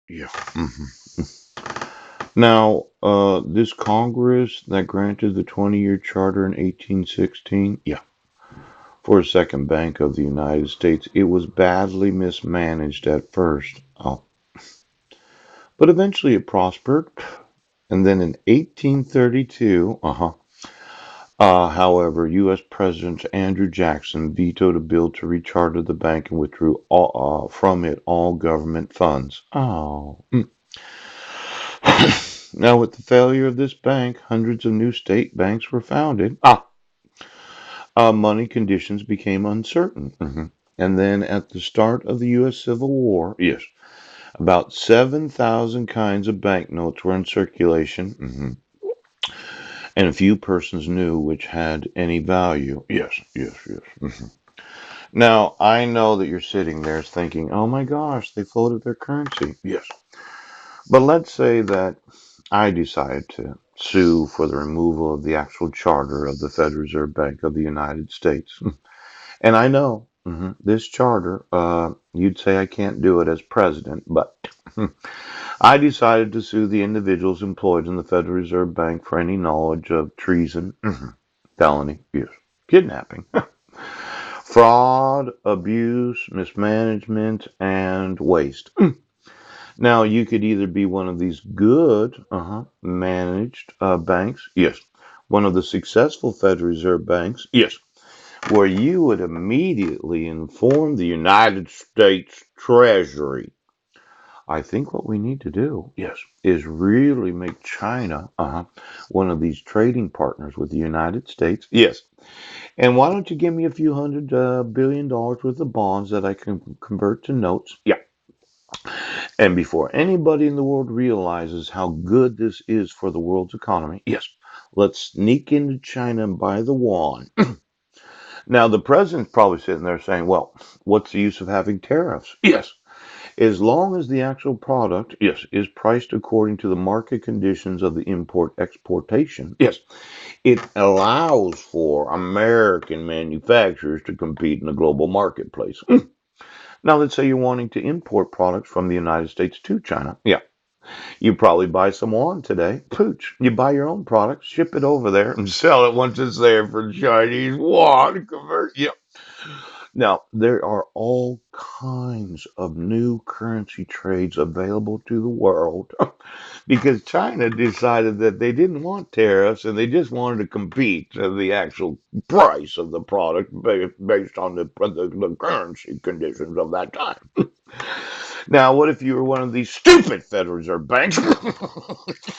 Yeah. Now, this Congress that granted the 20-year charter in 1816, yeah, for a second bank of the United States, it was badly mismanaged at first. Oh, but eventually it prospered. And then in 1832, however, U.S. President Andrew Jackson vetoed a bill to recharter the bank and withdrew from it all government funds. Oh. Now, with the failure of this bank, hundreds of new state banks were founded. Money conditions became uncertain. And then at the start of the U.S. Civil War, yes, about 7,000 kinds of banknotes were in circulation. And a few persons knew which had any value. Yes, yes, yes. Now, I know that you're sitting there thinking, oh my gosh, they floated their currency. Yes. But let's say that I decide to sue for the removal of the actual charter of the Federal Reserve Bank of the United States. And I know this charter, you'd say I can't do it as president, but I decided to sue the individuals employed in the Federal Reserve Bank for any knowledge of treason, felony, yes, kidnapping, fraud, abuse, mismanagement, and waste. Now, you could either be one of these good, managed banks, yes, one of the successful Federal Reserve banks, yes, where you would immediately inform the United States Treasury. I think what we need to do, yes, is really make China, one of these trading partners with the United States. Yes. And why don't you give me a few hundred billion dollars worth of bonds that I can convert to notes? Yeah. And before anybody in the world realizes how good this is for the world's economy, yes, let's sneak into China and buy the yuan. Now, the president's probably sitting there saying, well, what's the use of having tariffs? Yes, as long as the actual product, yes, is priced according to the market conditions of the import exportation, yes, it allows for American manufacturers to compete in the global marketplace. Now, let's say you're wanting to import products from the United States to China. Yeah, you probably buy some yuan today. Pooch, you buy your own product, ship it over there, and sell it once it's there for Chinese yuan. Convert. Yeah. Now, there are all kinds of new currency trades available to the world because China decided that they didn't want tariffs and they just wanted to compete to the actual price of the product based on the currency conditions of that time. Now, what if you were one of these stupid Federal Reserve banks